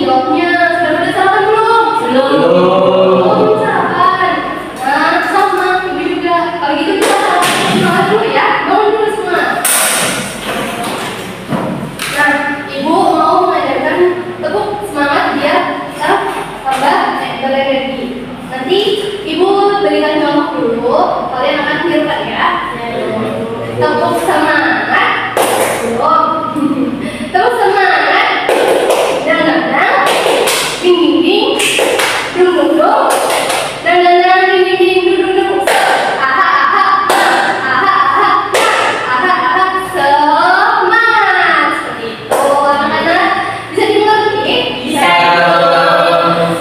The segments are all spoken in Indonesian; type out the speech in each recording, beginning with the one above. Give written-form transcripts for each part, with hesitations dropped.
jawabnya. Sudah pada sarapan belum? Belum. Belum sarapan. Nah, sama ibu juga. Kalau gitu kita semangat dulu ya. Bangun dulu semua. Nah, ibu mau mengajarkan tepuk semangat biar kita tambah berenergi. Nanti ibu berikan contoh dulu. Kalian akan tirukan ya. Tepuk semangat. Belum. Tepuk semangat. Dang dang dang. Ding ding ding. Dung dung dung. Dang dang dang. Ding ding ding. Dung dung dung. Aha aha. Aha aha. Aha aha. Semangat. Seperti itu. Anak-anak bisa dimengerti? Bisa.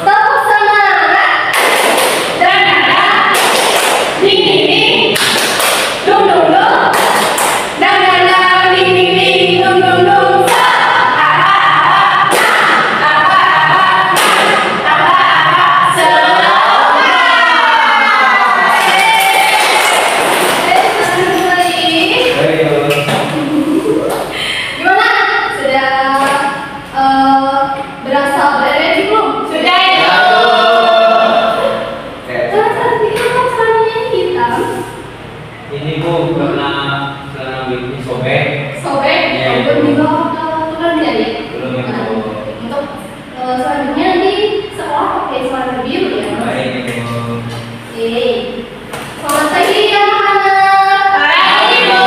Tepuk semangat. Dang dang dang. Ding ding ding. Dung dung dung. Dang dang dang. Ding ding ding. Dung dung dung. Gimana? Sudah berasa berenergi belum? Sudah ya. Cara caranya hitam. Ini Bu karena ini sobek. Sobek. Iya, Belum Bu. dibawa ke tukang jahit. Belum ya, Bu. Untuk selanjutnya di sekolah pakai celana biru ya. Baik, Bu. Oke. Selamat pagi anak-anak. Pagi, Bu.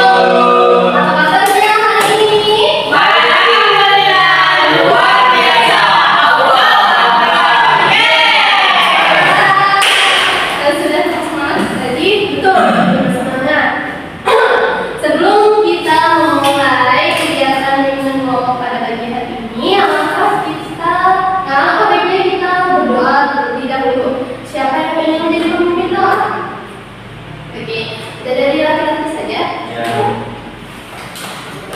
Apa kabarnya hari ini? Alhamdulillah, luar biasa. Dan sudah semangat tadi, betul, bersemangat. Sebelum kita memulai kegiatan dengan kelompok pada pagi hari ini, alangkah baiknya kita berdoa terlebih dahulu. Siapa yang ingin menjadi pemimpin doa? Oke, kita dari laki-laki saja. Ya.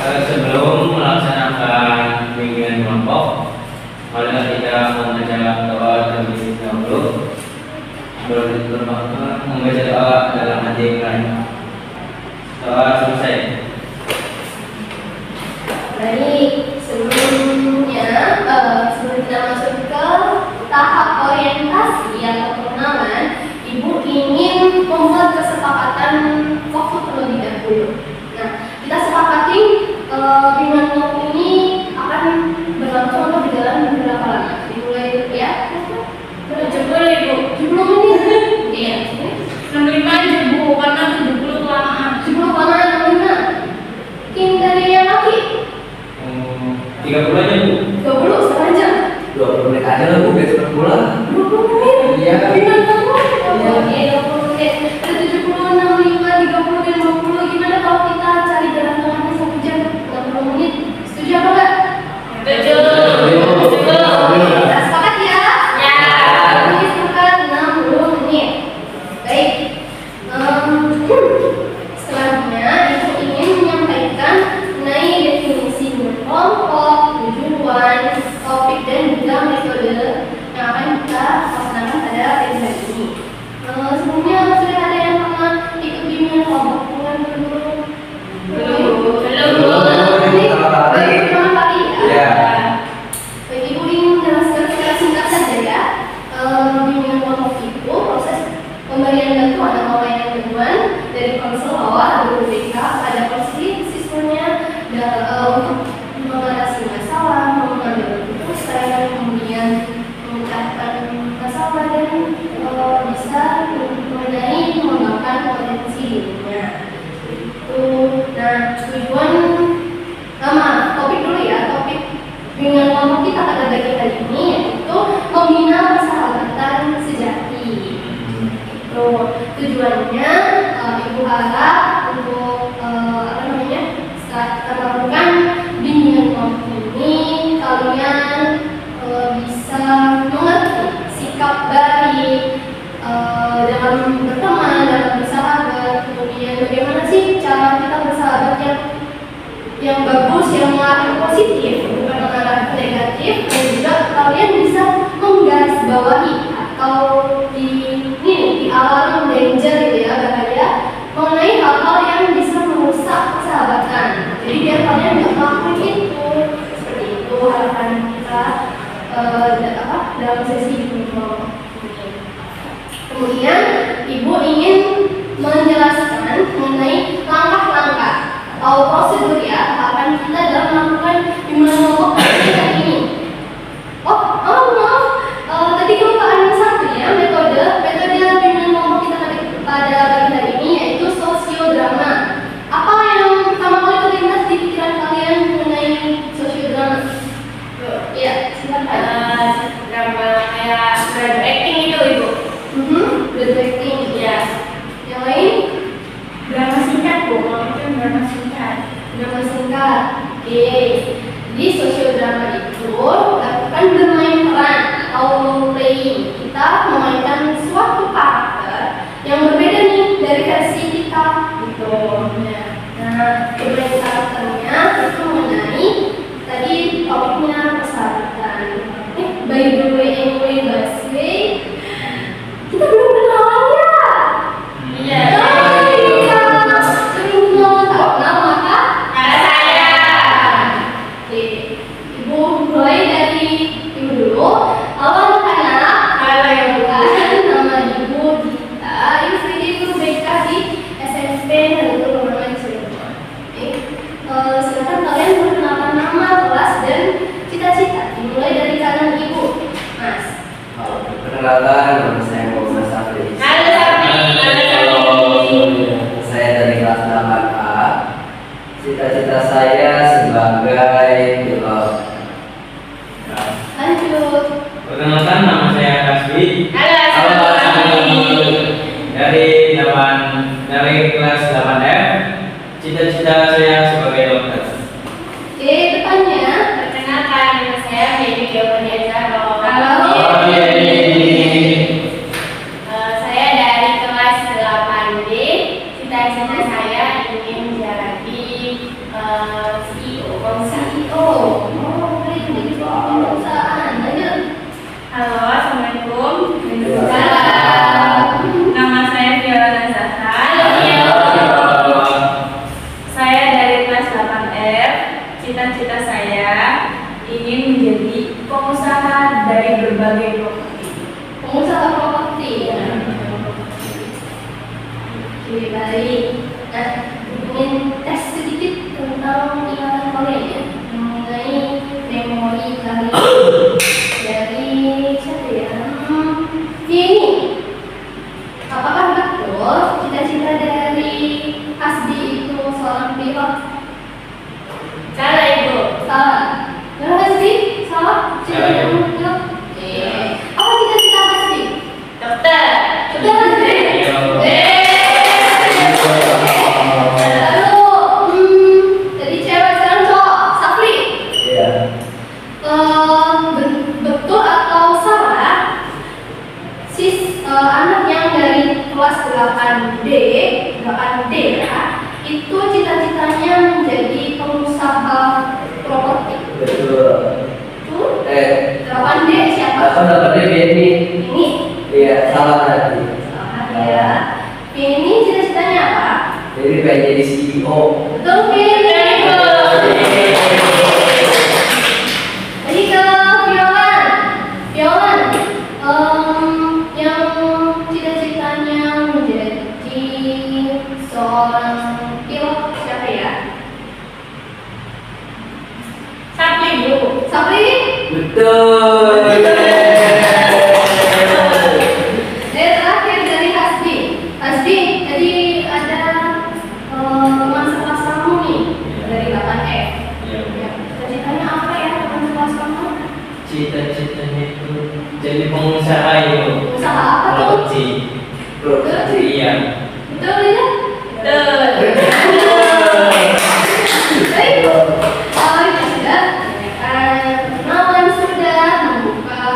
Sebelum melaksanakan bimbingan kelompok, marilah kita membaca doa terlebih dahulu. Sebelum itu membaca doa dalam hati yang lain. Doa selesai. Baik, sebelumnya sebelum kita masuk ke tahap orientasi atau pengenalan, Ibu ingin membuat kesepakatan waktu terlebih dahulu. Nah, kita sepakati bimbingan kelompok ini akan berlangsung atau berjalan berapa lama? Dimulai dulu ya. Boleh, Bu. 70 menit. Iya. 65 aja, Bu, karena 70 kelamaan. 70 kelamaan 65. Mungkin dari yang laki 30 aja Bu. 20 setengah jam. 20 menit aja lah Bu, biar cepet pulang. 20 menit. Iya. Bimbingan kelompok. Oke, 20 menit. Ada 70, 65, 30 dan 20. Gimana kalau kita cari jalan tengahnya 1 jam 60 menit? Setuju apa enggak? Setuju. Kita sepakat ya? Ya. Ini sepakat 60 menit. Baik. Selanjutnya, Ibu ingin menyampaikan mengenai definisi kelompok, tujuan, topik, dan juga metode yang akan kita laksanakan pada hari ini. Sebelumnya sudah ada yang pernah ikut bimbingan kelompok bukan dulu? Baik, pertama kali ya. Iya. Baik, Ibu ingin menjelaskan secara singkat saja ya. Bimbingan kelompok itu proses pemberian bantuan atau layanan bantuan dari konselor atau BK pada posisi siswanya untuk mengatasi masalah, mengambil keputusan, kemudian memecahkan masalah dan bisa mengenai mengembangkan potensi dirinya. Itu. Nah, tujuan topik dulu ya. Topik bimbingan kelompok kita pada pagi hari ini yaitu membina persahabatan sejati. Itu tujuannya Ibu harap untuk saat kita melakukan bimbingan kelompok ini kalian bisa mengerti sikap baik dalam berteman, dalam bersahabat, kemudian bagaimana sih cara kita bersahabat yang bagus, yang mengarah ke positif, bukan mengarah ke negatif, dan juga kalian bisa menggarisbawahi atau di alarm danger gitu ya, bahaya mengenai hal-hal yang bisa merusak persahabatan. Jadi biar kalian nggak melakukan itu. Seperti itu harapan kita. dalam sesi kelompok ini. Kemudian ibu ingin menjelaskan mengenai langkah-langkah atau prosedur ya tahapan kita dalam melakukan bimbingan kelompok hari ini. Maaf, tadi kelupaan satu ya, metode bimbingan kelompok kita pada pagi hari ini yaitu sosiodrama. Apa yang pertama kali terlintas di pikiran kalian mengenai sosiodrama? Ya, silakan. Drama kayak graduate acting itu ibu. Acting. Ya. Yang lain? Drama singkat bu, kalau itu drama singkat. Drama singkat. Oke. Di sosiodrama itu lakukan bermain peran atau role playing. Kita memainkan suatu karakter yang berbeda nih dari versi kita gitu. Nah, bermain karakternya itu mengenai tadi topiknya persahabatan. By the way, anyway, Baswe, kita belum kenalan ya? Iya. Belum kenalan, tak kenal maka Ada saya. Oke, ibu mulai dari ibu dulu. Halo anak-anak, Halo ya bu. nama ibu Gita, ibu Fridi guru BK di SMP Naruto Normal Cirebon. Silakan kalian perkenalkan nama, kelas, dan cita-cita. Dimulai dari kanan ibu, Mas. Perkenalkan, nama saya Muhammad Safri. Halo Safi. Saya dari kelas 8A. Cita-cita saya sebagai pilot. Lanjut. Perkenalkan, nama saya Kasbi. Halo Safi. Dari kelas 8F. Cita-cita saya sebagai dokter. Oke, depannya. Perkenalkan, nama saya Medi Diopodiaza. Oh, iya. Saya dari kelas 8D. Cita-cita saya ingin menjadi CEO. CEO. Boleh menjadi perusahaan. Lanjut. Halo, assalamualaikum. Salam. Nama saya Fiona Zahra. Saya dari kelas 8F. Cita-cita saya ingin menjadi pengusaha dari berbagai properti. Pengusaha properti ya. Oke, baik. Nah, ingin tes sedikit tentang ingatan kalian ya mengenai memori kalian dari siapa ya? Ini. Apakah betul cita-cita dari Hasbi itu seorang pilot? Salah ibu. Salah. Benar Hasbi? Salah? Cita-cita Salah. kamu pilot? Apa cita-cita Hasbi? Dokter. Betul Hasbi? Iya. Lalu, tadi cewek sekarang cowok, Safri. Iya. Betul atau salah? Anak yang dari kelas 8D ya, itu cita-citanya menjadi pengusaha properti. Betul. Betul? 8D siapa? Aku dapatnya Benny. Ini. Iya, salah tadi. Salah ya. Ini cita-citanya apa? Jadi pengen jadi CEO. Betul, Vin. Jadi ke Violan. Violan, yang cita-citanya menjadi seorang pilot siapa ya? Sapi bu. Sapri? Betul. Terakhir dari Hasbi. Hasbi, tadi ada teman sekelas kamu nih dari 8F. Iya. Ya, cita-citanya apa ya teman sekelas kamu? Cita-citanya itu jadi pengusaha itu. Usaha apa tuh? Properti. Properti. Iya. Betul ya? Betul. Baik, kita sudah kenalan, sudah membuka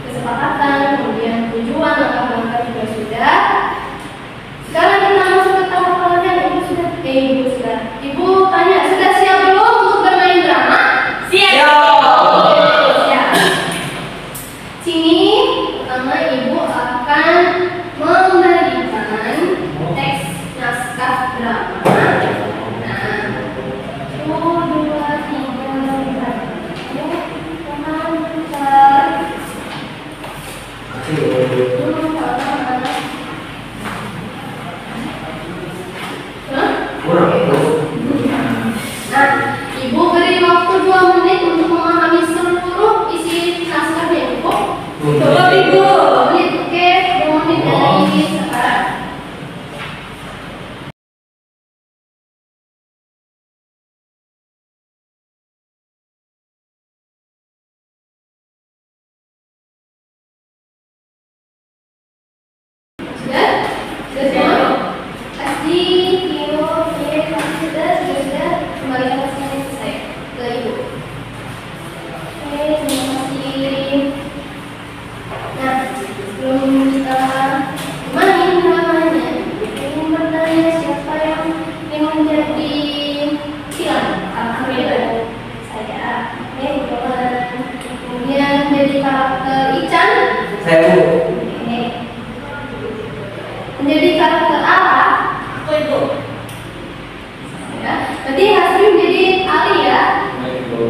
kesepakatan, kemudian tujuan, langkah-langkah juga sudah. Sekarang kita masuk ke tahap kalian. Ibu sudah. Ibu tanya, sudah siap belum untuk bermain drama? Siap. Siap. Sini, pertama ibu akan memberikan teks naskah drama karakter Ican? Saya Bu. Oke. Menjadi karakter apa? Aku itu. Ya. Berarti Hasri menjadi Ali ya. Baik, Bu.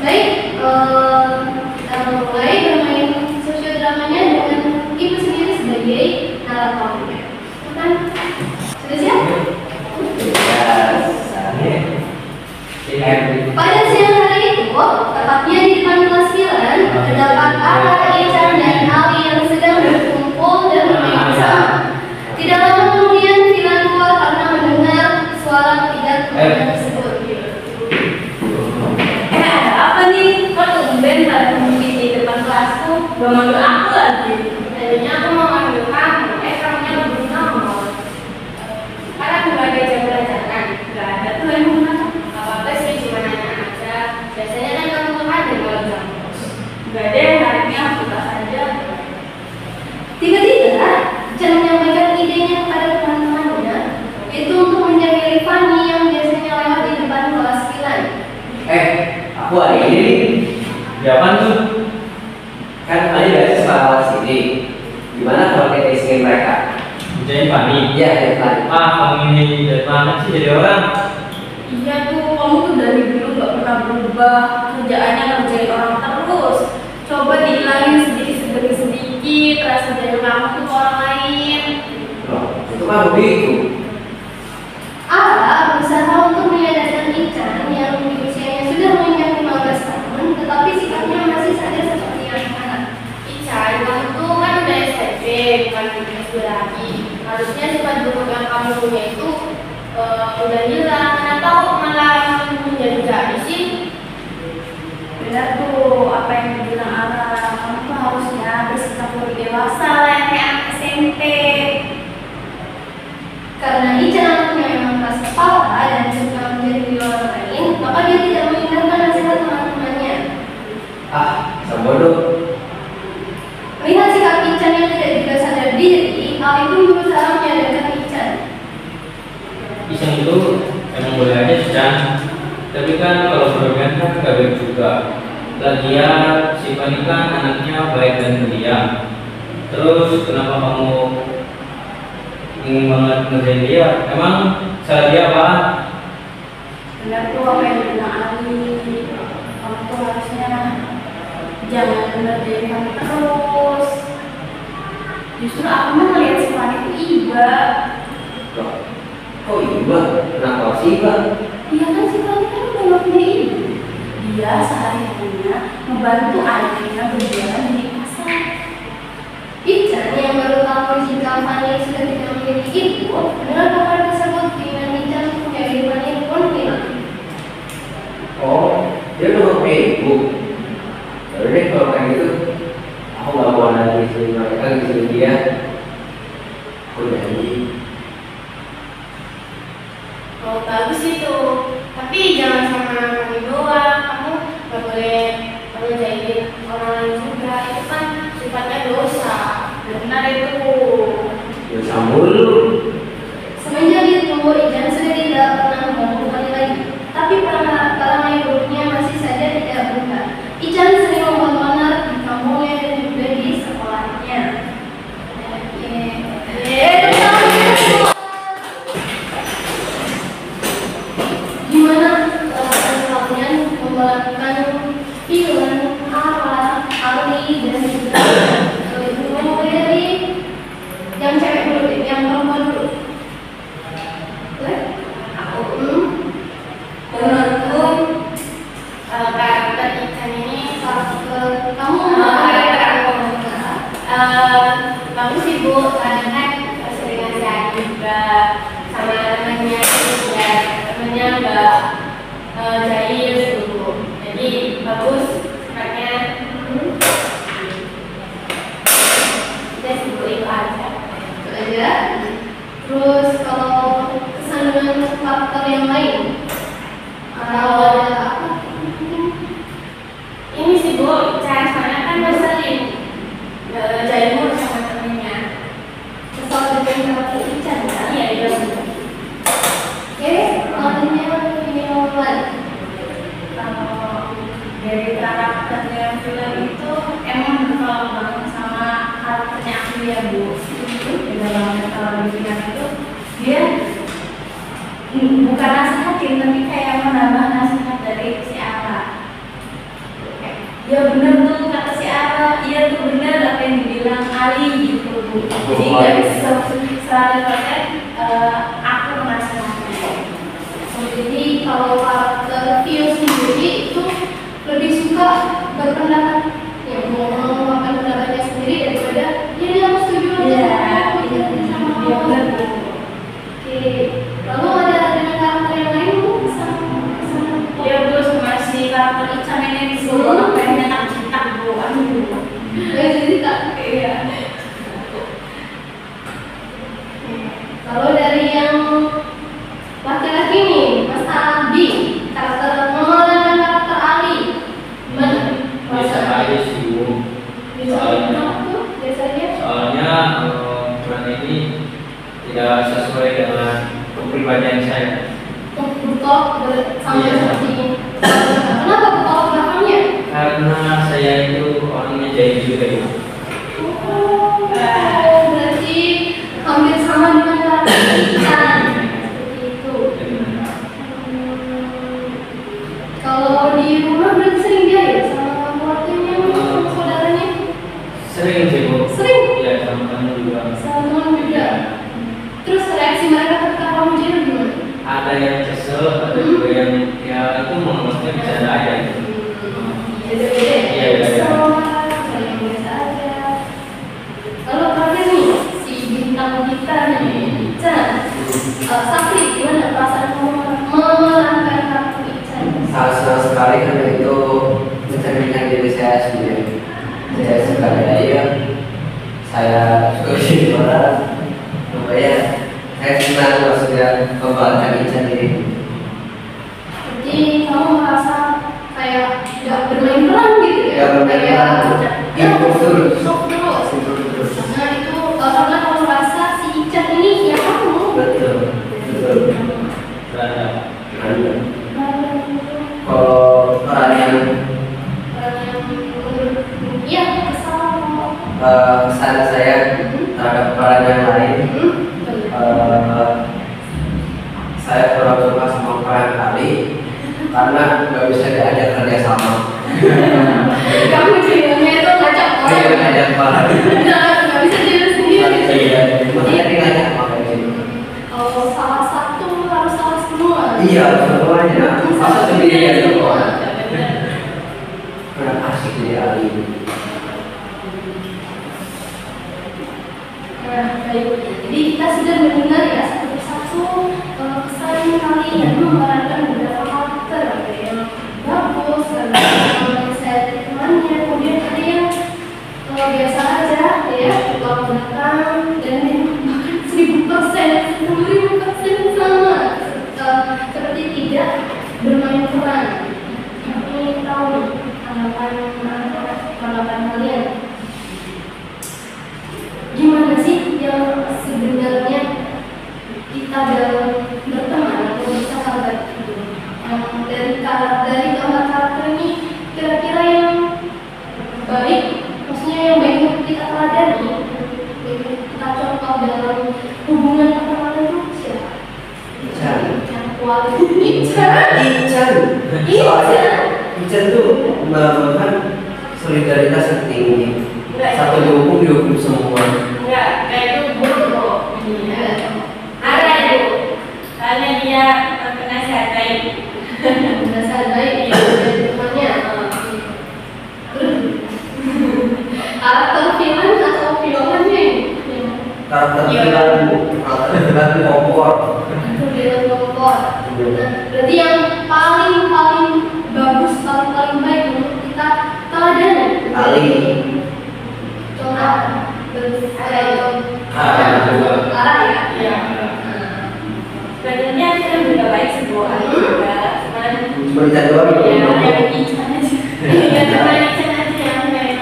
Baik, kita mulai bermain sosiodramanya dengan ibu sendiri sebagai naratornya. Kan? Sudah siap? Ya, saya. Pada siang hari itu, tepatnya di depan kelas 9, terdapat Ara, Ican, dan Ali yang sedang berkumpul dan bermain bersama. Tidak lama kemudian Vila keluar karena mendengar suara tidak tersebut. Ada apa nih? Kok tumben pada mungkin di depan kelasku? Gak manggil aku lagi. Tadinya aku mau manggil kamu, kamunya belum nongol. Kan aku gak ada jam pelajaran. Gak ada tuh yang mau nanya. Gak apa-apa sih, cuma nanya aja. Biasanya kan kamu tuh ada kalau jam kos. Gak ada, hari ini aku tak saja. Tiba-tiba, Ican menyampaikan idenya kepada teman-temannya, yaitu untuk mencari Rifani yang biasanya lewat di depan kelas 9. Aku hari ini nih. Jawaban tuh. Kan Ali biasa lewat sini. Gimana kalau kita isengin mereka? Jadi Fani. Iya, ya Pak. Kamu ini dari mana sih jadi orang? Iya tuh, kamu tuh dari dulu gak pernah berubah. Kerjaannya ngerjain orang terus. Coba dihilangin sedikit-sedikit rasa dari kamu tuh ke orang lain. Loh, itu kan begitu. Ara berusaha untuk menyadarkan Ican yang di usianya sudah menginjak 15 tahun, tetapi sikapnya masih saja seperti anak-anak. Ican, kamu tuh kan udah SMP, bukan SD lagi. Harusnya sifat buruk yang kamu punya itu udah hilang. Kenapa kok malah menjadi sih? Benar tuh, apa yang dibilang Ara. Kamu tuh harusnya bersikap lebih dewasa lah yang kayak anak SMP. Karena Ican anaknya memang keras kepala dan suka menjadi orang lain, maka dia tidak mengindahkan nasihat teman-temannya. Sama bodoh. Melihat sikap Ican yang tidak juga sadar diri, Ali pun berusaha menyadarkan Ican. Iseng itu emang boleh aja sih, Chan. Tapi kan kalau bermain kan gak baik juga. Lagian si Fani kan anaknya baik dan pendiam. Terus kenapa kamu ingin banget ngerjain dia? Emang salah dia apa? Benar tuh apa yang dibilang Ali. Kamu tuh harusnya jangan ngerjain kamu terus. Justru aku mah ngeliat si Fani itu iba. Loh, kok Iba? Kenapa harus Iba? Iya kan si Fani kan udah gak punya ibu. Dia sehari-harinya membantu ayahnya berjualan di pasar. Ican yang baru tahu jika Fani sudah tidak memiliki ibu, mendengar kabar tersebut, keinginan Ican untuk menjadi Fani pun hilang. Oh, dia udah gak punya ibu. Yaudah deh kalau kayak gitu, aku gak mau lagi istri mereka, istri dia. Aku janji. Oh bagus itu, tapi jangan sama kami doang. Kamu gak boleh ngerjain orang lain juga. Itu kan sifatnya dosa. Benar itu. Dosa mulu. Semenjak itu, Ican sudah tidak pernah membantu Fani lagi. Tapi perangai buruknya masih saja tidak berubah. Ican sering membuat onar di kampungnya dan juga di sekolahnya. Gimana kalian melakukan film Ara, Ali, dan juga mulai dari yang cewek dulu deh, yang perempuan dulu. Boleh? Menurutku karakter Ican ini Kamu karakter aku mau bagus sih Bu, kadang kan sering ngasih juga sama temennya juga, temennya nggak jahil dulu, jadi bagus sifatnya. Udah sih Bu, itu aja. itu aja. Terus kalau kesandungan faktor yang lain, kalau ada apa? Ini sih Bu, Ican soalnya kan ngeselin jahil mulu sama temennya. Kesal dengan karakter Ican ya? Iya, iya. Oke, selanjutnya ini lain. Kalau dari karakter film itu emang bertolak banget sama karakternya aku ya Bu. Beda banget kalau di film itu dia bukan nasihatin tapi kayak menambah nasihat dari si Ara. Ya bener tuh kata si Ara, iya tuh bener apa yang dibilang Ali gitu Bu. Jadi nggak bisa 100% aku menasihati. Jadi kalau karakter Tio sendiri itu lebih suka berpendapat, ya mengungkapkan pendapatnya sendiri daripada ya dia aku setuju aja sama Iya bener Bu. Oke, lalu ada dengan karakter yang lain Bu? Ya Bu, sama si karakter Ican ini disuruh kayaknya tak cinta Bu. Aduh. Jadi tak. Iya. Lalu dari yang laki-laki nih, Mas Abi, karakter Mama dan karakter Ali, gimana? Biasa aja sih Bu. Biasanya Soalnya peran ini tidak sesuai dengan kepribadian saya. butok sama Iya. seperti ini. Kenapa butok belakangnya? Karena saya itu orangnya jahil juga ya. Berarti hampir sama dengan karakter Ican. Seperti itu. Kalau di rumah berarti sering jahil sama keluarganya, sama saudaranya? Sering sih Bu. Sering? Iya, sama kamu juga. Sama teman juga. Terus reaksi mereka ketika kamu jahil gimana? Ada yang kesel, ada juga yang ya itu maksudnya bisa aja gitu. Beda-beda ya? Iya, beda-beda. Ada yang biasa aja. Lalu terakhir nih, si bintang kita nih, Ican. Sakti, gimana perasaan kamu memerankan karakter Ican? Sangat senang sekali karena itu mencerminkan diri saya sendiri. Saya suka gaya, saya suka suara, supaya saya senang maksudnya membawakan Ican ini. Jadi kamu merasa kayak nggak bermain peran gitu ya? Nggak bermain peran. Improve terus. Sok terus. Improve terus. Nah itu karena kamu merasa si Ican ini ya kamu. Betul, betul. Berada. Anda. Kalau peran yang Iya, kesal. kesan saya terhadap peran yang lain, saya kurang suka sama peran Ali karena nggak bisa diajak kerja sama. Kamu ceritanya itu ngajak Oh iya, ngajak peran. nggak bisa diri sendiri. Iya, makanya ngajak makanya itu. Kalau salah satu harus salah semua. Iya, semuanya. Masa sendiri aja kok. Kurang asik jadi Ali. Nah, baik. Jadi kita sudah mendengar ya satu persatu kesan kalian memerankan beberapa karakter, ada yang bagus, ada yang saya temannya, kemudian ada yang biasa aja, ya, tukang belakang, dan yang bahkan 1000%, 1000% sama, seperti tidak bermain peran. Ini tahu tanggapan kalian. Gimana sih yang sebenarnya kita dalam berteman atau bersahabat itu? Dari keempat karakter ini kira-kira yang baik, maksudnya yang baik untuk kita teladani, kita contoh dalam hubungan pertemanan itu siapa? Ican. Yang kualitas Ican. Ican tuh melambangkan solidaritas yang tinggi. Satu dihukum semua. Enggak, kayak itu buruk kok. Iya. Ada itu. Soalnya dia penasihatin. dasar baik ya dari temannya. Karakter film atau filmnya ini? Karakter film kompor. Film kompor. Berarti yang paling bagus, paling baik untuk kita teladani. Ali. Contoh arah ya. Iya. Sebenarnya film juga baik sebuah juga, cuman Cuma Ican doang ya yang yang Ican aja. Ya cuma Ican aja yang kayak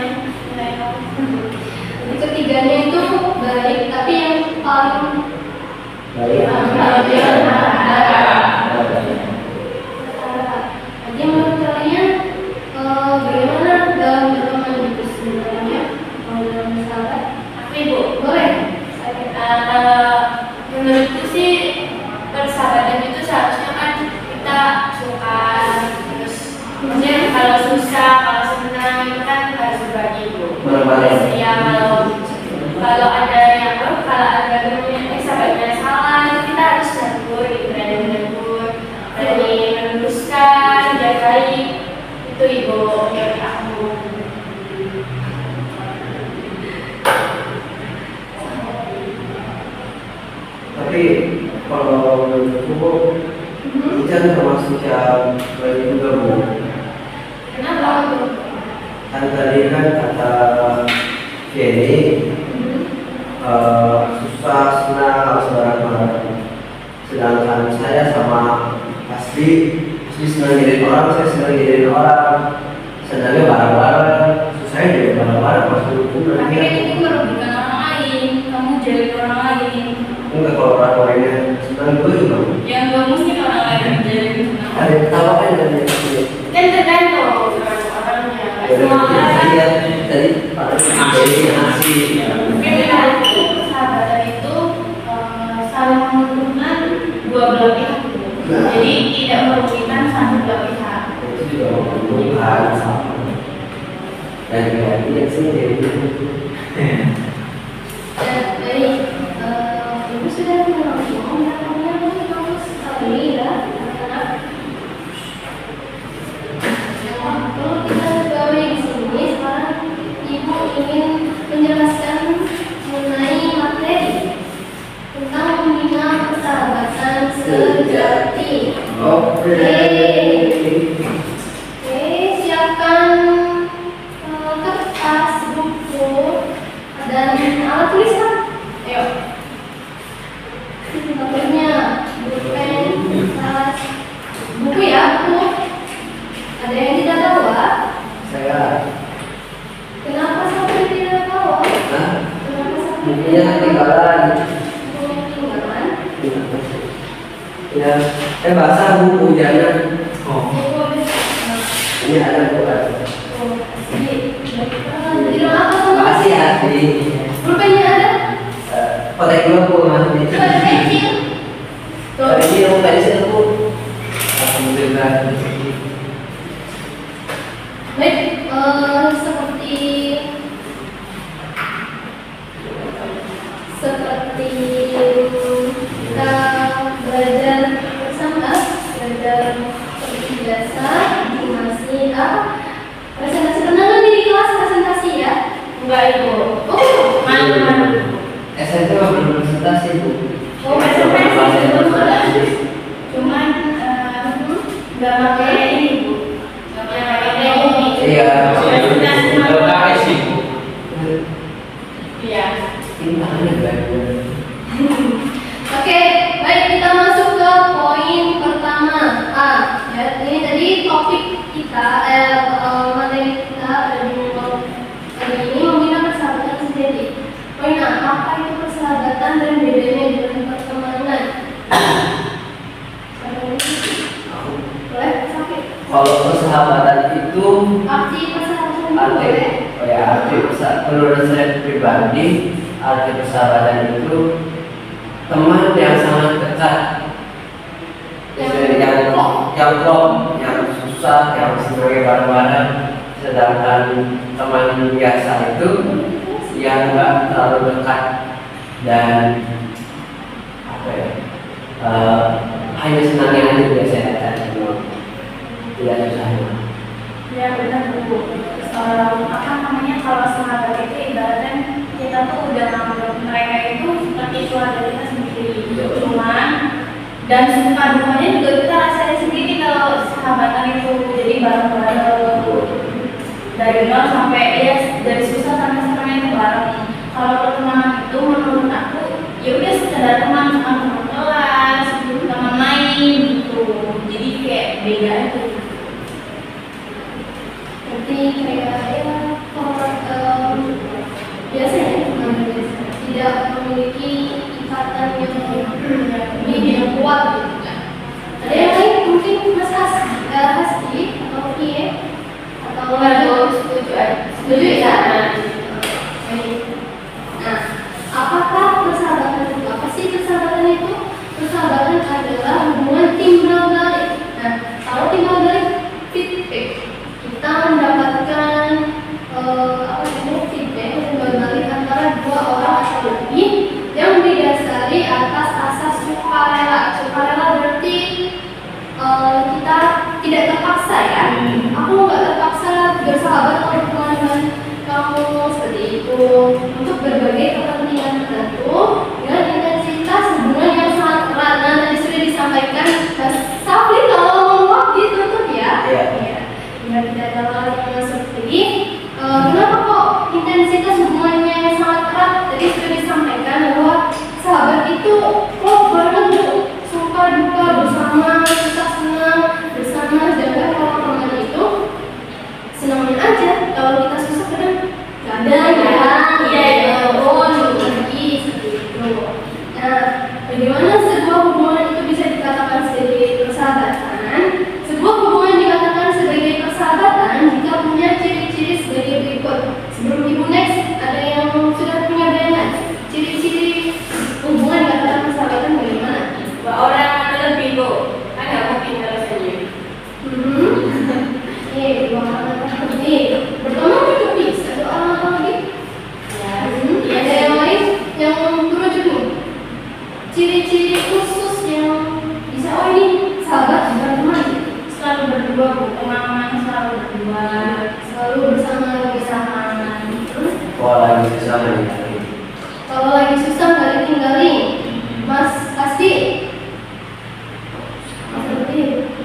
Jadi ketiganya itu baik, tapi yang paling baik. Jadi menurut kalian bagaimana dalam bareng-bareng. Ya kalau ada yang kalau ada temennya sahabatnya salah itu kita harus negur gitu, berani meluruskan biar baik. Itu ibu dari aku. Tapi kalau menurutku Ican termasuk yang baik juga Bu. Kenapa itu? Kan tadi kan kata Jenny susah senang harus bareng-bareng. Sedangkan saya sama asli senang jadi orang, saya senang jadi orang. Senangnya bareng-bareng, susahnya juga bareng-bareng. Maksudku Tapi berarti kan itu merugikan orang lain, kamu jadi orang lain. enggak kalau orang lainnya senang gue juga. Yang gak mesti orang lain jadi senang. Ada yang ketawa kan dari sini. Kan tergantung orangnya. Semua orang Tadi jadi nasi. kan itu persahabatan itu saling menguntungkan dua belah pihak. Jadi tidak merugikan satu belah pihak. Itu juga menguntungkan sama. Dan juga dia sendiri. Dari ibu sudah ngomong kamu sekali ya anak-anak. Waktu kita gawe di sini sekarang ibu ingin menjelaskan mengenai materi tentang membina persahabatan sejati. Oke. Oke, siapkan kertas, buku, dan alat tulisan. Ayo. Contohnya pulpen, kertas, buku ya, buku. Ada yang tidak tahu, Pak? Saya. Kenapa sampai tidak tahu? Hah? Kenapa sampai Bukunya ketinggalan. Bukunya ketinggalan? Ya, basah bu hujannya. Oh. Ini ada bukan? Jadi apa sama? Makasih hati. Pulpennya ada? Kotek dulu bu mas. Coba kecil. Tuh. Ini yang tadi saya bu. Alhamdulillah. Baik, seperti kita belajar bersama, belajar seperti biasa di masih presentasi kenangan di kelas presentasi ya? Enggak ibu. Oh, Malu. SMP mah belum presentasi bu. Oh, presentasi belum ada. Cuman nggak pakai ini bu. Nggak pakai ini. Iya. Udah sih. Iya. Intannya banyak. Oke, baik kita masuk ke poin pertama. Ya, ini tadi topik kita, materi kita ada ini membina persahabatan sejati. Poin A, apa itu persahabatan dan bedanya dengan pertemanan? Boleh, sakit. Kalau persahabatan itu Arti persahabatan itu arti, boleh? oh ya arti menurut saya pribadi arti persahabatan itu teman yang sangat dekat, yang klop, yang susah, yang sebagai bareng-bareng. Sedangkan teman biasa itu yang nggak terlalu dekat dan apa ya, hanya senangnya aja biasanya tidak susahnya. Ya benar bu. Apa namanya kalau sahabat itu ibaratnya kita tuh udah nganggap mereka itu seperti keluarga kita sendiri. Cuman dan suka dukanya juga kita rasain sendiri kalau sahabatan itu jadi bareng-bareng dari nol sampai ya dari susah sampai senangnya itu bareng. Kalau pertemanan itu menurut aku ya udah sekedar teman kelas, teman main gitu. Jadi kayak beda aja. Berarti kayak ya biasanya tidak memiliki ikatan yang kuat gitu kan. Ada yang lain mungkin Mas Hasti atau Pie atau Setuju aja. setuju ya? Nah, apakah persahabatan itu? Apa sih persahabatan itu? Persahabatan adalah hubungan timbal balik. Nah, kalau timbal balik feedback, kita mendapatkan feedback Ya tidak ada hal yang seperti kenapa kok intensitas hubungannya yang sangat erat? Tadi sudah disampaikan bahwa sahabat itu kok bareng suka duka bersama, susah senang bersama. Sedangkan kalau teman itu senangnya aja, kalau kita susah kadang nggak ada ya, lagi seperti itu. Nah, bagaimana sebuah hubungan itu bisa dikatakan sebagai persahabatan? Sebuah hubungan dikatakan sebagai persahabatan jika punya ciri-ciri sebagai berikut. Sebelum Ibu next, ada yang sudah punya bayangan ciri-ciri hubungan dikatakan persahabatan bagaimana? Dua orang ada lebih kok, kan nggak mungkin kalau sendiri. Dua orang lebih. Pertama juga bisa dua orang lagi. Ya, ada yang lain yang merujuk nih. Ciri-ciri khusus yang bisa ini sahabat bukan teman. Selalu berdua, Bu. Teman-teman selalu berdua. Selalu bersama. Kalau lagi susah nih. Kalau lagi susah nggak ditinggalin. Mas pasti seperti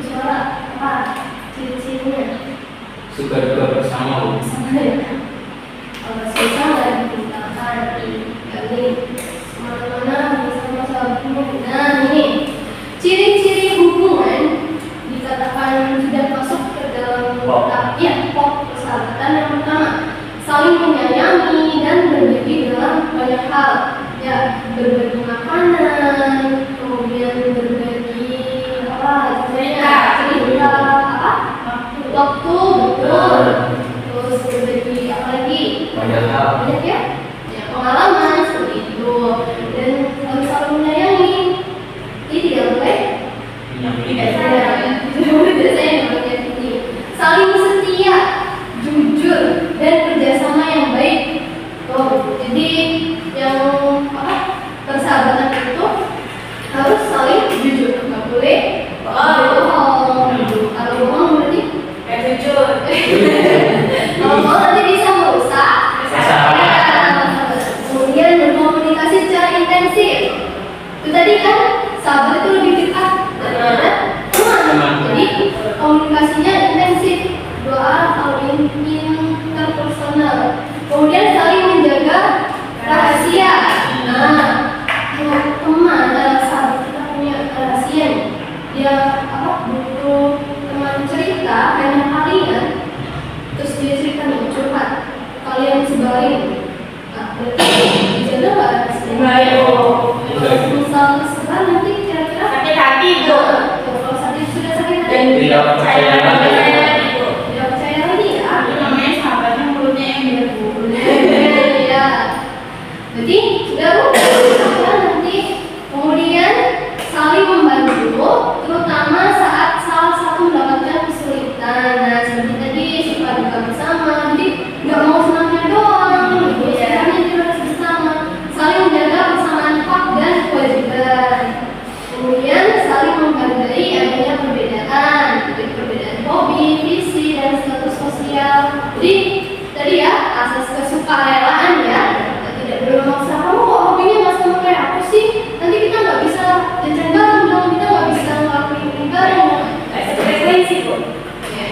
suara apa ciri-cirinya? Suka duka bersama, Bu. Kalau susah nggak ditinggalkan. Jadi mana-mana bersama sahabatmu. Nah ini ciri-ciri hubungan dikatakan sudah masuk ke dalam pop persahabatan. Yang pertama, saling menyayangi dan berbagi dalam banyak hal. Ya, berbagi makanan, kemudian berbagi cerita, waktu, betul. Terus berbagi apa lagi? Banyak hal. Banyak ya? Ya, pengalaman seperti itu. Dan harus saling menyayangi. Ini tidak boleh. Tidak boleh biasanya namanya ini. Saling setia, jujur, dan kerjasama yang baik. Jadi yang persahabatan itu harus saling jujur, nggak boleh bohong. Kalau bohong berarti Jujur. kalau bohong nanti bisa merusak. Kemudian berkomunikasi secara intensif. Itu tadi kan sahabat itu lebih dekat daripada teman. Jadi komunikasinya intensif, doa saling interpersonal. Kemudian saling menjaga rahasia. Nah, kalau teman sahabat kita punya rahasia nih, dia butuh teman cerita hanya kalian, terus dia cerita nih curhat, kalian sebarin. Nah, berarti dijaga nggak rahasianya? Baik. Kalau misal sebar nanti kira-kira Sakit hati, Bu. kalau sakit sudah sakit hati Dan tidak percaya lagi. tidak percaya lagi ya. Itu namanya sahabatnya mulutnya yang biar Bu. Ya. Jadi sudah nanti kemudian saling membantu, terutama saat salah satu mendapatkan kesulitan. Nah, seperti tadi suka duka bersama. Jadi nggak mau senangnya doang, biasanya juga harus bersama. Saling menjaga persamaan hak dan kewajiban. Kemudian saling menghargai adanya perbedaan, perbedaan hobi, visi, dan status sosial. Jadi tadi ya asas kesukarelaan ya. Tidak perlu memaksa kamu kok hobinya nggak sama kayak aku sih. Nanti kita nggak bisa jajan bareng dong, kita nggak bisa ngelakuin ini bareng. Frekuensi, Bu. Ya.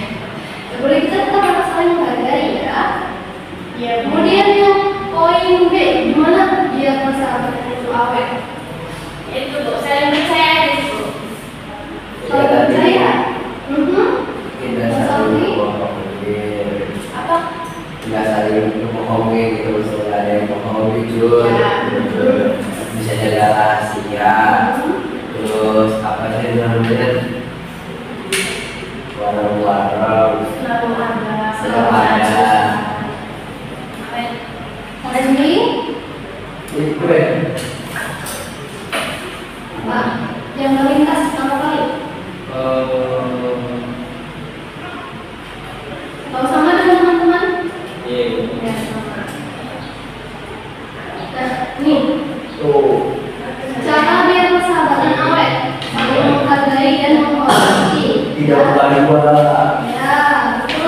Boleh kita tetap harus saling menghargai ya. Iya, Bu. Kemudian yang poin B, gimana dia persahabatan itu awet? Itu, Bu. Saya percaya di situ. Kalau percaya, Kita saling bohongin. apa? Nggak saling bohongin gitu, misalnya ada yang bohong jujur, bisa jaga rahasia. Terus apa sih namanya? Warung-warung. Selalu ada. Selalu ada. Ada sendiri? Ini gue. Apa? Yang melintas pertama kali? Kalau sama dengan teman-teman? Iya. Ya, sama. Nah, nih Tuh. cara biar persahabatan awet, saling menghargai dan menghormati. Tidak berani. Ya, betul.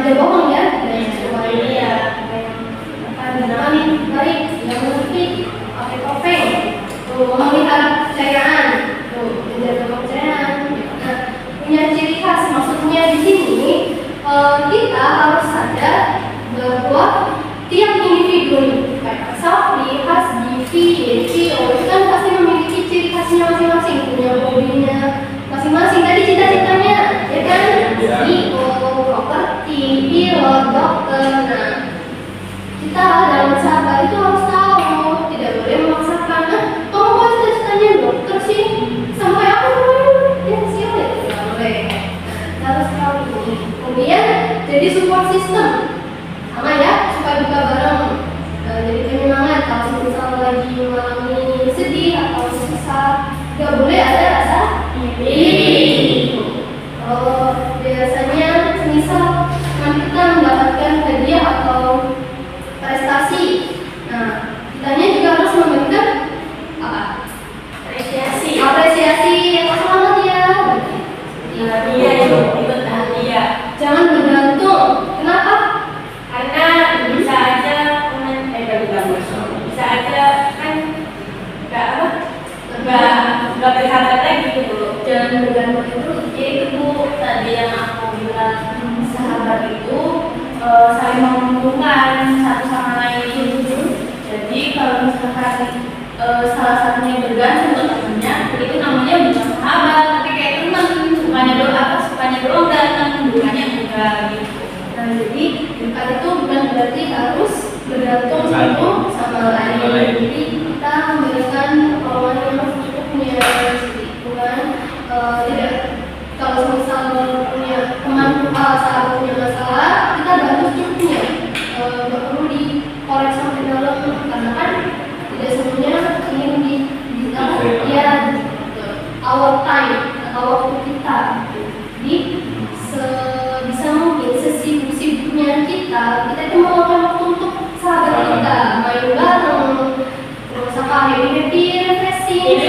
sengaja bohong ya, dan semua ini ya Iya. baik yang mengerti pakai topeng, tuh memelihara kepercayaan, tuh menjaga kepercayaan. Nah, punya ciri khas, maksudnya di sini kita harus sadar bahwa tiap individu nih, kayak Sapri, Hasbi, Tio, itu kan pasti memiliki ciri khasnya masing-masing, punya hobinya masing-masing. Tadi cita-citanya, ya kan? Iya. CEO, properti, pilot, dokter. Nah, kita dalam sahabat itu harus tahu, tidak boleh memaksakan. Nah, kamu kok cita-citanya dokter sih? Sampai aku ya CEO ya, tidak boleh. Nah, harus tahu ini. Kemudian jadi support system, sama ya, supaya buka bareng. Jadi penyemangat kalau misalnya lagi mengalami sedih atau susah, nggak boleh ada rasa iri. Biasanya misal kita mendapatkan hadiah atau prestasi, nah kitanya juga harus memberikan apa? Apresiasi. Apa selamat ya. Iya, ikut hadiah. Jangan bergantung. Kenapa? Karena bisa aja bisa aja kan nggak bersahabat lagi gitu. Jangan bergantung itu. Jadi itu Bu, tadi yang aku bilang sahabat itu saling menguntungkan satu sama lain. Jadi kalau misalkan salah satunya bergantung ke temennya, itu namanya bukan sahabat, tapi kayak teman. Sukanya doang datang, bukannya enggak gitu. Nah, jadi dekat itu bukan berarti harus bergantung satu sama lain. Jadi kita memberikan pertolongan yang secukupnya, bukan tidak. Kalau misal punya teman sahabat punya masalah, kita bantu secukupnya. Nggak perlu dikorek sampai dalam, karena kan tidak semuanya ingin di ya our time atau waktu kita. Jadi sebisa mungkin sesibuk-sibuknya kita itu meluangkan waktu untuk sahabat kita, main bareng, terus apa happy refreshing.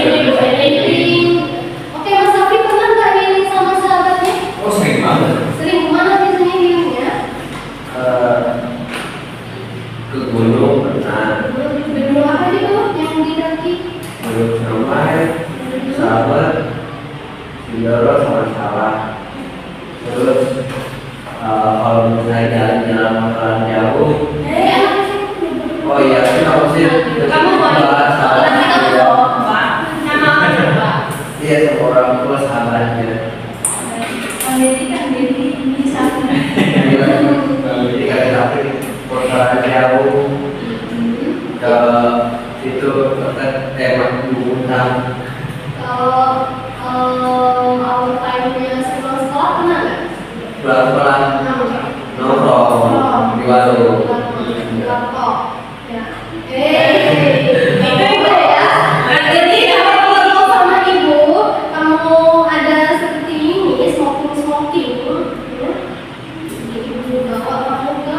Oke, Mas Safi pernah nggak healing sama sahabatnya? Oh, sering banget. Sering. Kemana biasanya healingnya? Ke gunung pernah, Gunung apa itu yang didaki? gunung Sampai, sahabat, Sindoro sama Salah. Terus kalau misalnya jalan-jalan makanan jauh, Apa sih? oh iya, kamu sih Kamu boleh sahabat, nama coba. iya sama orang tua sahabatnya. Bisa. Jadi kayak tapi makanan jauh ke itu tema Bintang. Kalau time-nya sebelum sekolah pernah nggak? Pelan-pelan nongkrong di warung. Laptop. Ya. Itu ya. Jadi kalau sama ibu, kamu ada seperti ini smoking, ibu bawa kamu ke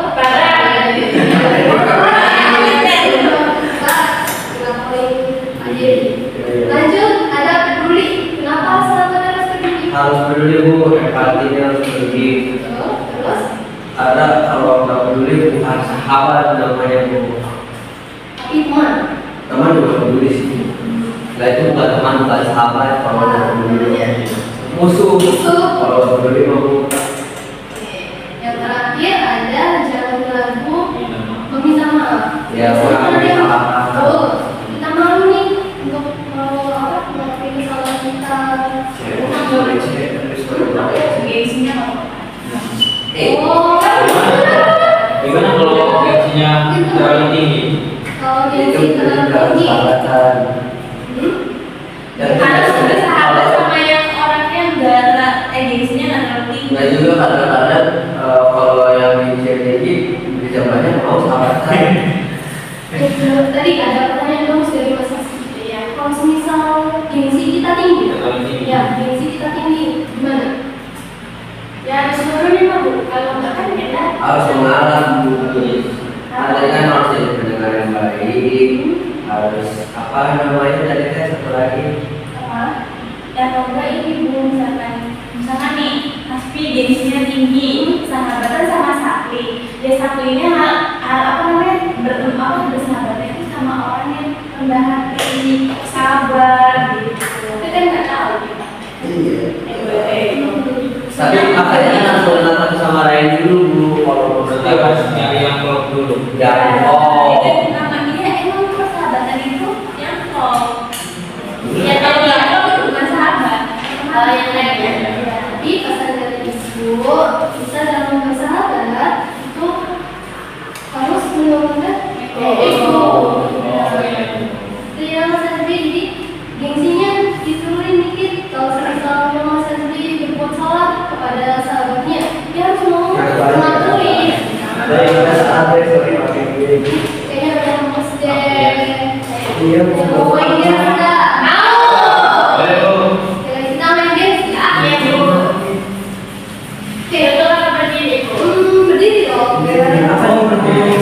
Lanjut, ada peduli. Kenapa sahabat harus peduli? Harus peduli Bu, empatinya harus tinggi. Terus? Ada kalau nggak peduli bukan sahabat namanya Bu. Tapi teman. Teman juga peduli sih. Nah itu bukan teman, bukan sahabat kalau nggak peduli. Musuh. Kalau nggak peduli mau. Yang terakhir ada jangan ragu meminta maaf. Ya, orang yang salah kata. Kita malu nih untuk maafin kesalahan kita. Gengsinya Oh, Gimana kalau gengsinya terlalu tinggi? kalau dia Itu sih terlalu dalam tinggi. sahabatan. Dan harus tidak ada sahabat kalau sama yang orangnya nggak gengsinya nggak terlalu tinggi. nggak juga kadang-kadang kalau yang tinggi bisa banyak mau sahabatan. Tadi ada pertanyaan bagus dari Mas Asfi. Ya, kalau semisal gengsi kita tinggi, Terlalu tinggi. ya gengsi kita tinggi, gimana? Ya harus nurunin lah Bu. Kalau nggak kan beda. Harus mengalah Bu. Ada kan harus jadi pendengar yang baik. Harus apa namanya tadi teh satu lagi. Apa? Ya kalau nggak ini Bu, misalkan nih Hasbi gengsinya tinggi, sahabatan sama sorry pakai gue. Kayaknya udah lemes deh. Iya, Mau main games nggak? Boleh, Bu. Oke, kita main games ya. Iya, Bu. Oke, Itu kan berdiri, Bu. berdiri dong. Berdiri.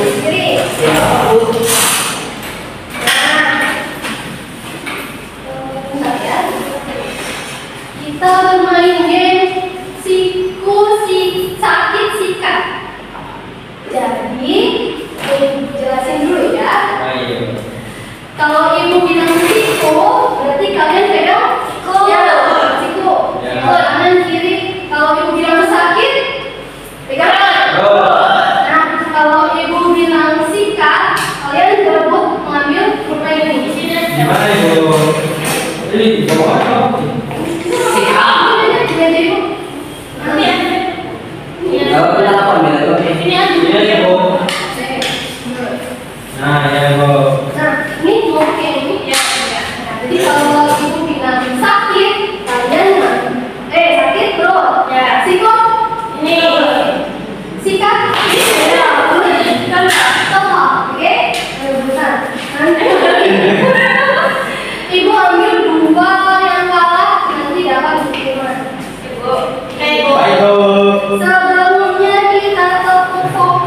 Bentar ya. Kita bermain game siku si sakit sikat. Jadi, ibu jelasin dulu ya. Ayo. Kalau ibu bilang siku, berarti kalian pegang siku. Ya, siku. Ya. Kanan kiri. Kalau ibu bilang sakit, pegang. Nah, kalau ibu bilang sikat, kalian berebut mengambil pulpen ini. Di sini aja. Gimana, Ibu? Ini di bawah apa? Jadi, ibu. Ini aja. Ini aja. Kalau kita apa bilang oke? Ini aja. Ini aja, Bu. Nah, ya, Bu. Nah, ini oke ini. Ya, ya. Jadi kalau ibu bilang sakit, kalian sakit bro. Ya. Sikut. Ini. Sikat. Ya. Stop. Oke. Rebutan. Ibu ambil dua yang kalah nanti dapat hukuman. Ibu. Ibu. Baik, Bu. Sebelumnya kita tepuk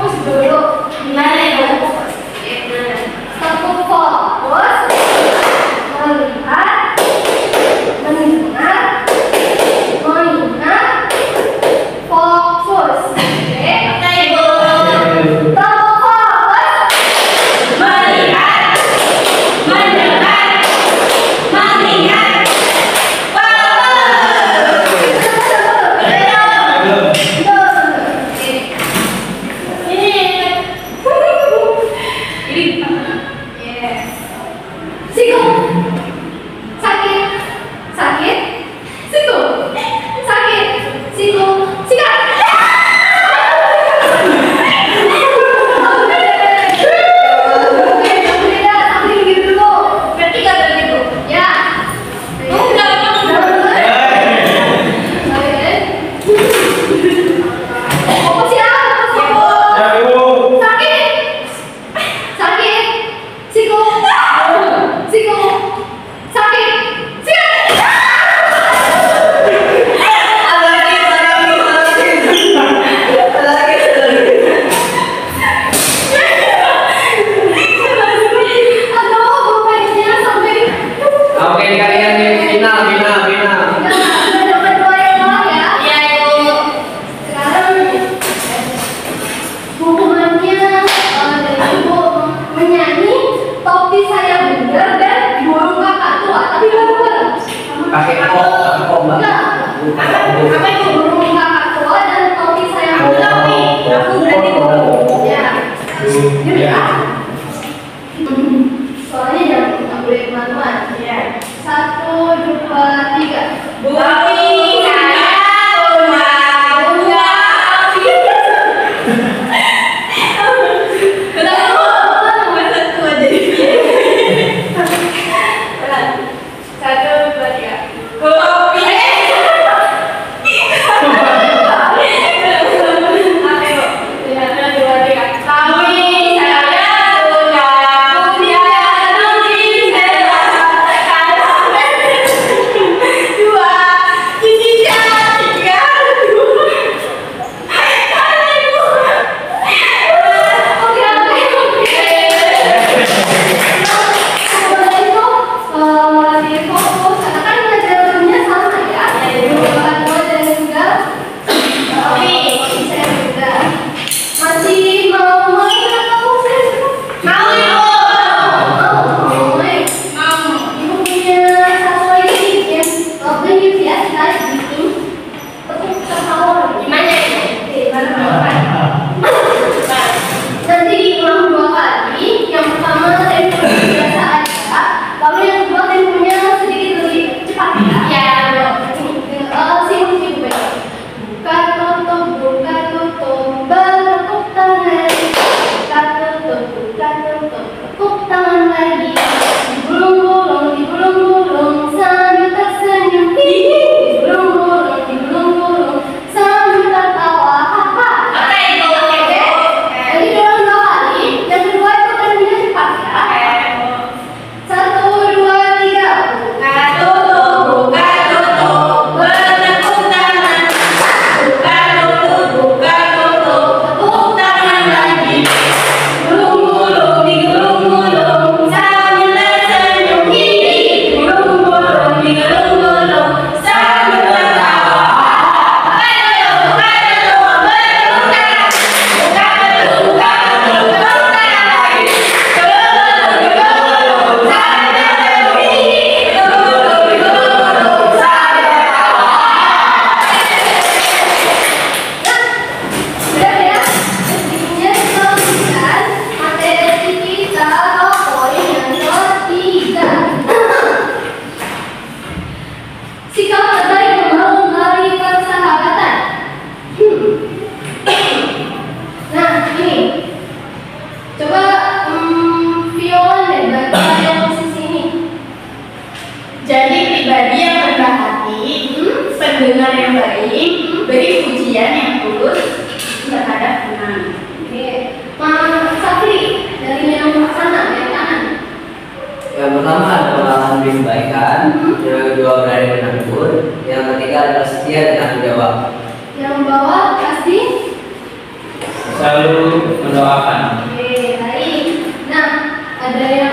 mengabdi kebaikan, yang kedua berani menegur, yang ketiga adalah setia dan tanggung jawab. Yang membawa pasti Selalu mendoakan. oke, baik. Nah, ada yang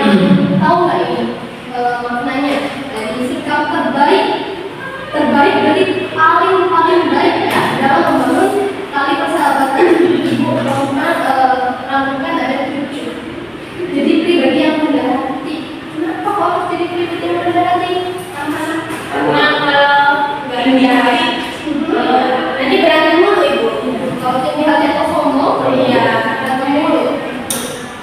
tahu nggak ini maknanya dari sikap terbaik? Terbaik berarti paling baik ya dalam membangun tali persahabatan. Ibu melakukan ada 7. Jadi pribadi yang rendah hati. Kenapa kok harus jadi pribadi yang rendah hati? Karena kalau nggak rendah hati, nanti berantem mulu ibu. Kalau jadi hati atau sombong, Iya. berantem mulu.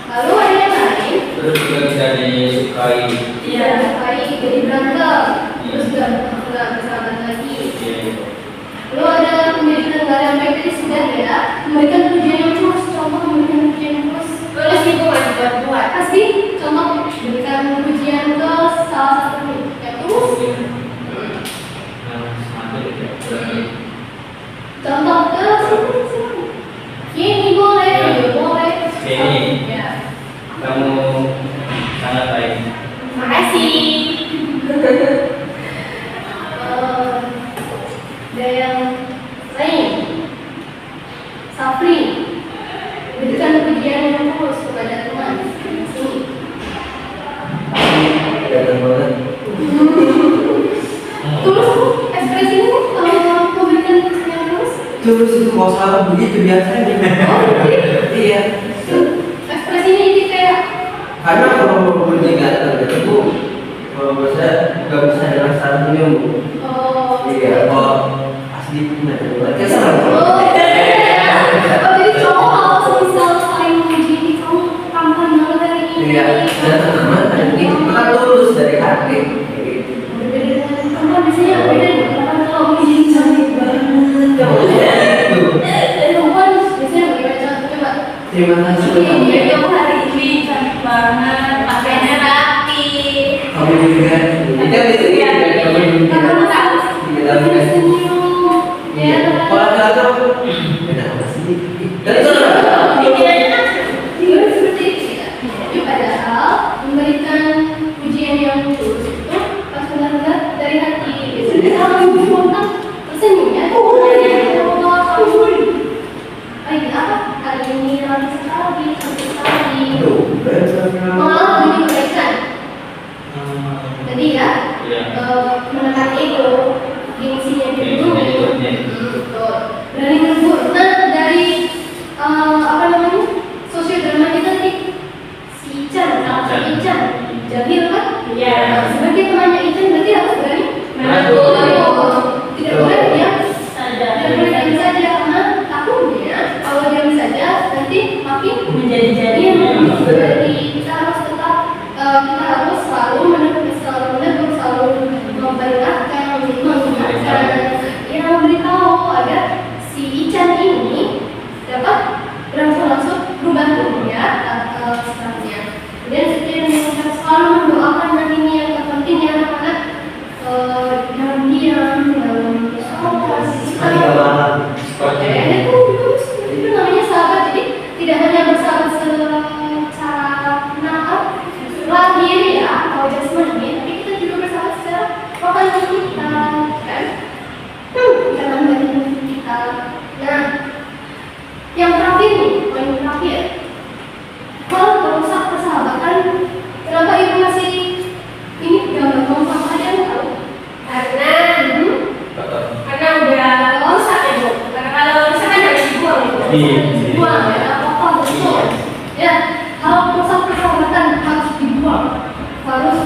Lalu ada yang lain, Terus juga bisa disukai. Iya. baik jadi berantem, terus nggak bersahabat lagi. Lalu ada menjadi negara yang baik tadi sudah ya, memberikan pujian yang tulus. Contoh memberikan pujian yang tulus. Tulis ibu nggak dibuat-buat. Pasti contoh memberikan pujian ke salah satu yang tulus. Contoh ke ini boleh, Ya. ini boleh. Ini. Ya. Kamu sangat baik. Makasih. Ada yang lain, Sapri, berikan pujian yang tulus kepada teman. Sini. Datang banget. Tulus ekspresi ini memberikan pujian yang tulus. Terus itu mau salah begitu biasanya. Iya. Ekspresinya jadi kayak Karena kalau mau meninggalkan itu, kalau menurut saya nggak bisa dengan salah senyum. Iya, kalau asli punya terbuat kesal. jadi cowok kalau semisal saling memuji kamu tampan banget hari ini. Iya, dan teman-teman dan ini kita tulus dari hati. Berbeda dengan perempuan biasanya beda dengan perempuan kalau memuji cantik banget. Itu. Dari perempuan biasanya bagaimana cantik coba? Terima kasih. Iya, kamu hari ini cantik banget. Pakaiannya rapi. Kamu juga. Kita bisa lihat kamu juga. Kamu tahu? Kita bisa. Senyum. Ya. Kalau ada beda apa sih? Dan Pikirannya Tidak seperti itu ya. Jadi padahal memberikan pujian yang tulus itu pas benar-benar dari hati. Biasanya kalau ibu spontan tersenyum ya. Lagi apa? Hari ini lagi sekali, cantik sekali. Malah lebih kebaikan. Tadi ya, menekan ego, gengsinya dulu. Betul. Berani menegur. Nah, dari apa namanya? Sosiodrama kita nih, si Ican, Ican, Jahil kan? Iya. Sebagai temannya Ican berarti harus berani. Menegur. Tidak boleh dia, Ada. tidak boleh diam saja karena takutnya kalau diam saja nanti makin Menjadi-jadi. Jadi kita harus tetap kita harus selalu menegur, selalu memperingatkan, mengingatkan, yang memberitahu agar si Ican ini dapat berangsur-angsur berubah ya sikapnya. Kemudian setia dan mengucap selalu mendoakan nantinya yang terpenting ya anak-anak dalam diam, dalam sholat, itu namanya sahabat. Jadi tidak hanya bersahabat secara nakal lahir ya atau jasmani, tapi kita juga bersahabat secara rohani kita kan. Jangan bandingkan kita. Nah, yang terakhir nih, poin terakhir, kalau merusak persahabatan, kenapa ibu masih ini gambar kompak aja tahu? Karena udah rusak ya bu. Karena kalau rusak kan harus dibuang ibu. Dibuang ya, apa-apa betul. Ya, kalau merusak persahabatan harus dibuang, harus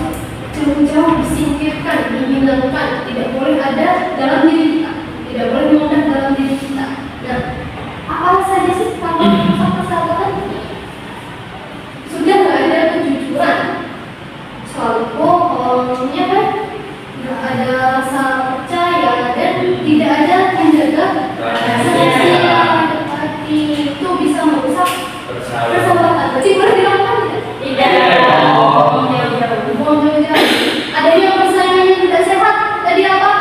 jauh-jauh disingkirkan, dihilangkan, tidak boleh ada dalam diri kita, tidak boleh meledak dalam diri kita. Nah, apa saja sih kalau merusak persahabatan? Sudah nggak ada kejujuran, selalu bohongnya kan, nggak ada rasa percaya dan tidak ada menjaga rahasia hati, itu bisa merusak persahabatan. Berarti boleh dilakukan tidak? Tidak. Buang jauh-jauh. Ada yang persaingannya tidak sehat. Tadi apa?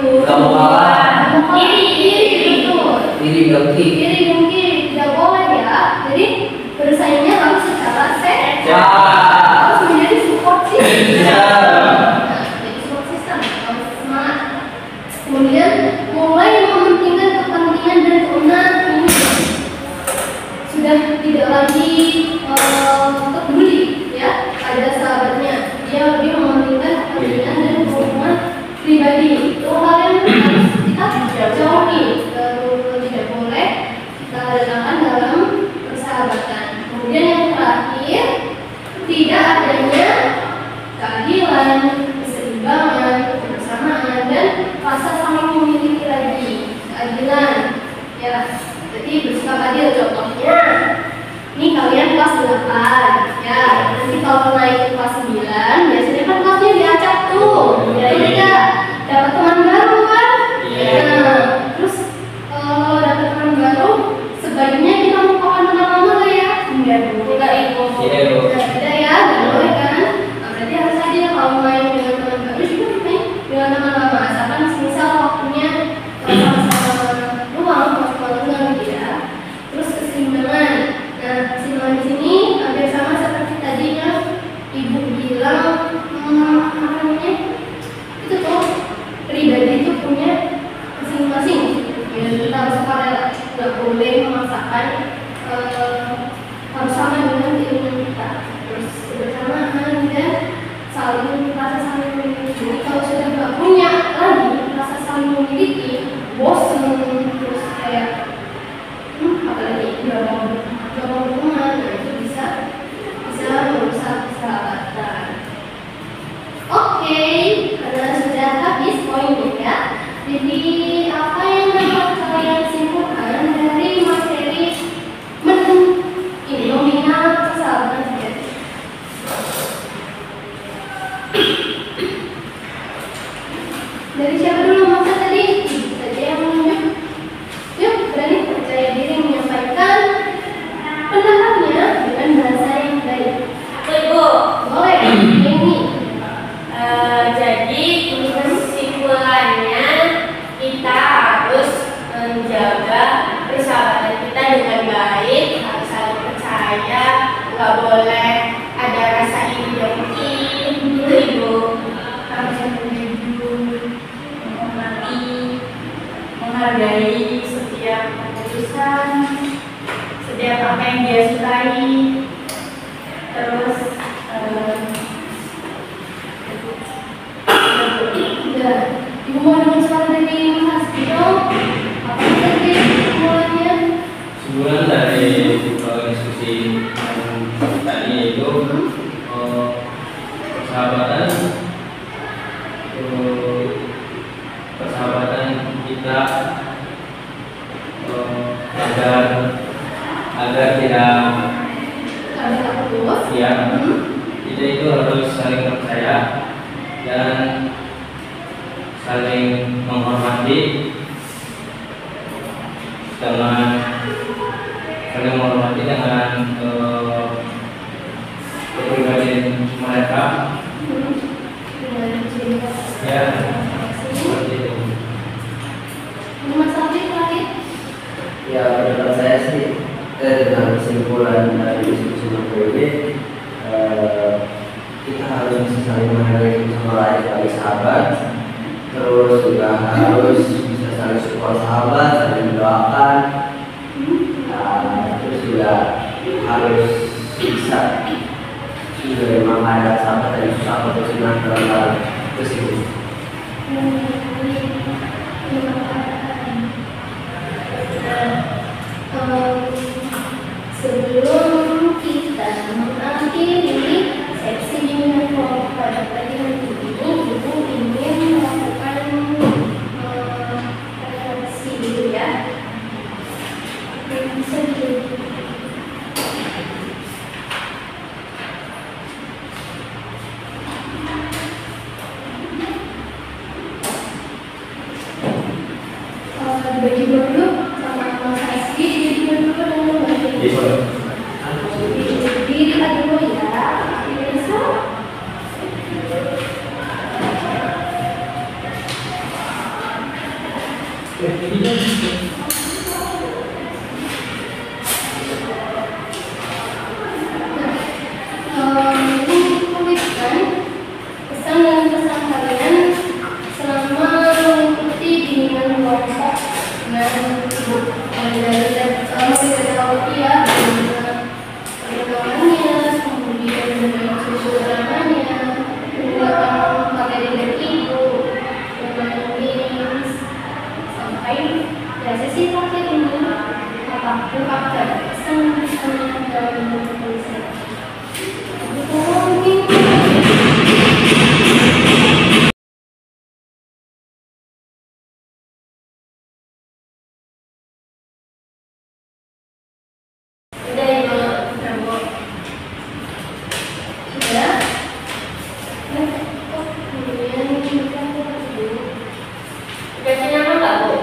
Kamu kalah. Iri, betul. Iri dengki. Iri dengki tidak boleh ya. Jadi bersaingnya harus secara sehat. Ya. Harus menjadi support system. Nah, sudah tidak lagi peduli ya pada sahabatnya, dia lebih mementingkan kepentingan dan hubungan pribadi. Itu hal yang harus kita jauhi, tidak boleh kita letakkan dalam persahabatan. Kemudian yang terakhir, tidak adanya keadilan, keseimbangan, kebersamaan, dan rasa saling memiliki lagi. Keadilan, ya, jadi bersikap adil. Contohnya, ini kalian kelas 8, ya, nanti kalau naik ke kelas 9, biasanya kan kelasnya diacak tuh, ya iya, dapat teman baru kan? Nah, terus kalau dapat teman baru, sebaiknya kita melupakan teman lama nggak ya? Enggak itu. Tidak ya, nggak boleh kan? Nah, berarti harus aja kalau main dengan teman baru juga main dengan teman lama, asalkan misal waktunya sama-sama luang, sama-sama lengang gitu ya. Terus keseimbangan. Nah, keseimbangan di sini hampir sama seperti tadi yang ibu bilang, apa namanya? Itu tuh pribadi itu punya masing-masing. Ya, kita harus paralel, nggak boleh memaksakan harus sama dengan keinginan kita. Terus kebersamaan dan rasa saling memiliki. Jadi kalau sudah nggak punya lagi rasa saling memiliki, bosan, terus kayak apalagi nggak mau berteman, nah itu bisa merusak persahabatan. Oke, karena sudah habis poinnya ya. Jadi apa yang dapat kalian simpulkan dari materi nominal persahabatan sejati? Dari siapa dulu masa tadi? Ibu saja yang menunjuk. Yuk, berani percaya diri menyampaikan pendapatnya dengan bahasa yang baik. Ibu, Boleh, ini. jadi kesimpulannya kita harus menjaga persahabatan kita dengan baik, harus saling percaya, nggak boleh ada rasa iri dengki, gitu Ibu. Harus jujur, menghormati, menghargai setiap keputusan, setiap apa yang dia sukai. Terus Ya, Ibu mau dengar suara dari Mas Hasbito? Apa tadi kesimpulannya? Sebulan dari diskusi yang tadi itu persahabatan kita agar tidak ya, kita itu harus saling percaya dan saling menghormati dengan kepribadian mereka. Ya, seperti itu. Mas Alvin terakhir? Ya, menurut saya sih dengan kesimpulan dari diskusi materi ini, kita harus bisa saling menghargai sama lain sebagai sahabat, terus juga harus bisa saling support sahabat, saling mendoakan, terus juga harus bisa juga menghadap sahabat dari susah atau senang dalam kesini. Sebelum kita mengakhiri seksi bimbingan kelompok pada pelajaran ini, Ibu ingin melakukan refleksi dulu ya. Bisa dulu. Dibagi dulu sama Mas Rizky, dibagi dulu dengan Mbak dilihat dulu ya, bisa. Ini dituliskan pesan dan pesan kalian selama mengikuti bimbingan kelompok dengan ibu. Dari selama tidak tahu ya. alasannya dalam membuat konsep. Udah ya, Namo. Sudah. Kemudian kita dulu. Dikasih nama nggak, Bu?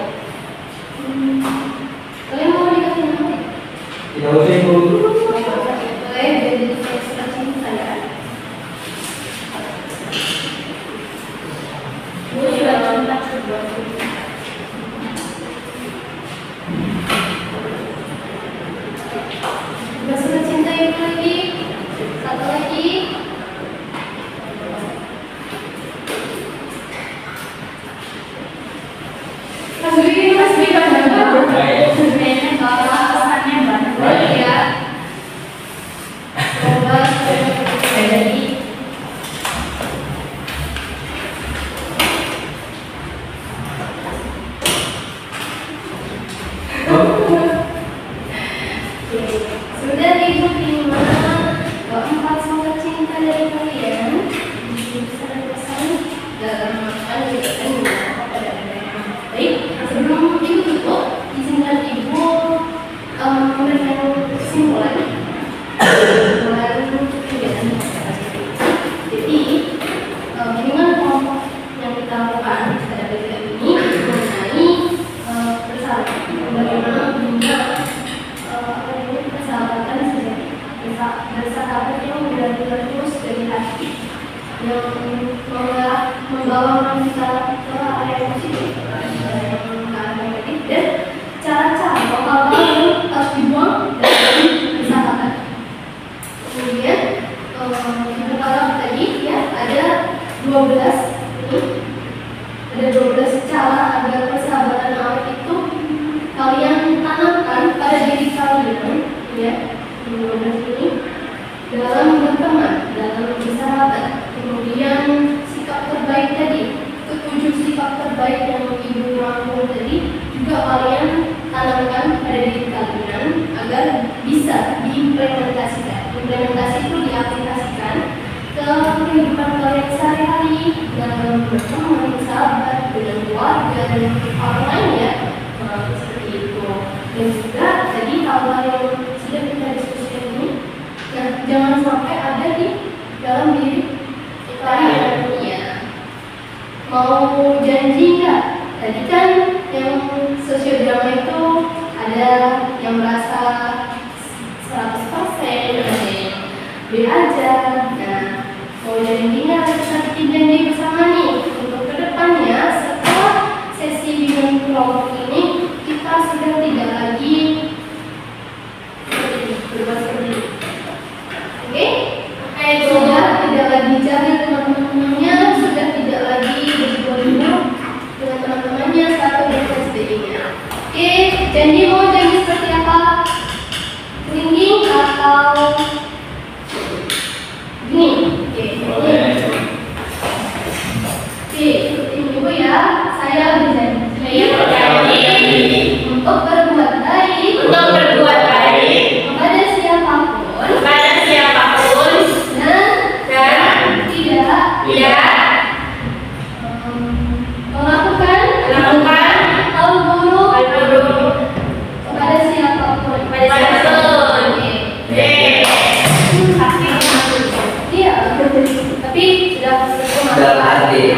Kalian mau dikasih nama? Tidak usah ibu. Boleh, jadi saya cinta ya. Bu juga cinta buat Sudah cinta yang lagi. Satu lagi. Mas Dwi banyak banget. Kayaknya kalau pesannya banyak. Ya. Coba jadi. Sudah diterima keempat surat cinta dari kalian. Bisa pesan dalam makan juga kan kepada mereka. Baik, sebelum ibu tutup, izinkan ibu memberikan kesimpulan kegiatan kita. Jadi, bimbingan kelompok yang kita lakukan pada kegiatan ini mengenai persahabatan, bagaimana bimbingan persahabatan sejati, bersahabat yang benar-benar tulus dari hati, yang membawa kita ke arah yang positif, yang negatif, dan cara-cara atau hal-hal yang harus dibuang dari persahabatan. Kemudian kita tahu tadi ya ada 12 ini, ada 12 cara agar persahabatan awet itu kalian tanamkan pada diri kalian ya, 12 ini dalam berteman, dalam bersahabat. Kemudian sikap terbaik tadi, ketujuh sikap terbaik yang ibu rangkum tadi juga kalian tanamkan pada diri kalian agar bisa diimplementasikan. Implementasi itu diaplikasikan ke kehidupan kalian sehari-hari dalam berteman, bersahabat dengan keluarga dan orang lain ya, seperti itu. Dan juga tadi hal-hal yang sudah kita diskusikan ini, nah jangan sampai ada di dalam diri kalian ya. Mau janji nggak? Tadi kan yang sosiodrama itu ada yang merasa 100%, ada yang B aja. Nah, mau janji nggak? Kita bikin janji bersama nih untuk kedepannya setelah sesi bimbingan kelompok ini kita sudah tidak lagi berbuat seperti ini. Oke? Sudah tidak lagi cari teman-temannya, sudah tidak lagi berbuat dengan teman-temannya, satu dan sebagainya. Oke, janji mau janji seperti apa? Linking atau gini? Oke, ikutin ibu ya. Saya berjanji untuk berbuat baik kepada siapapun dan tidak melakukan hal buruk kepada siapapun. Iya, tapi sudah Dalam hati.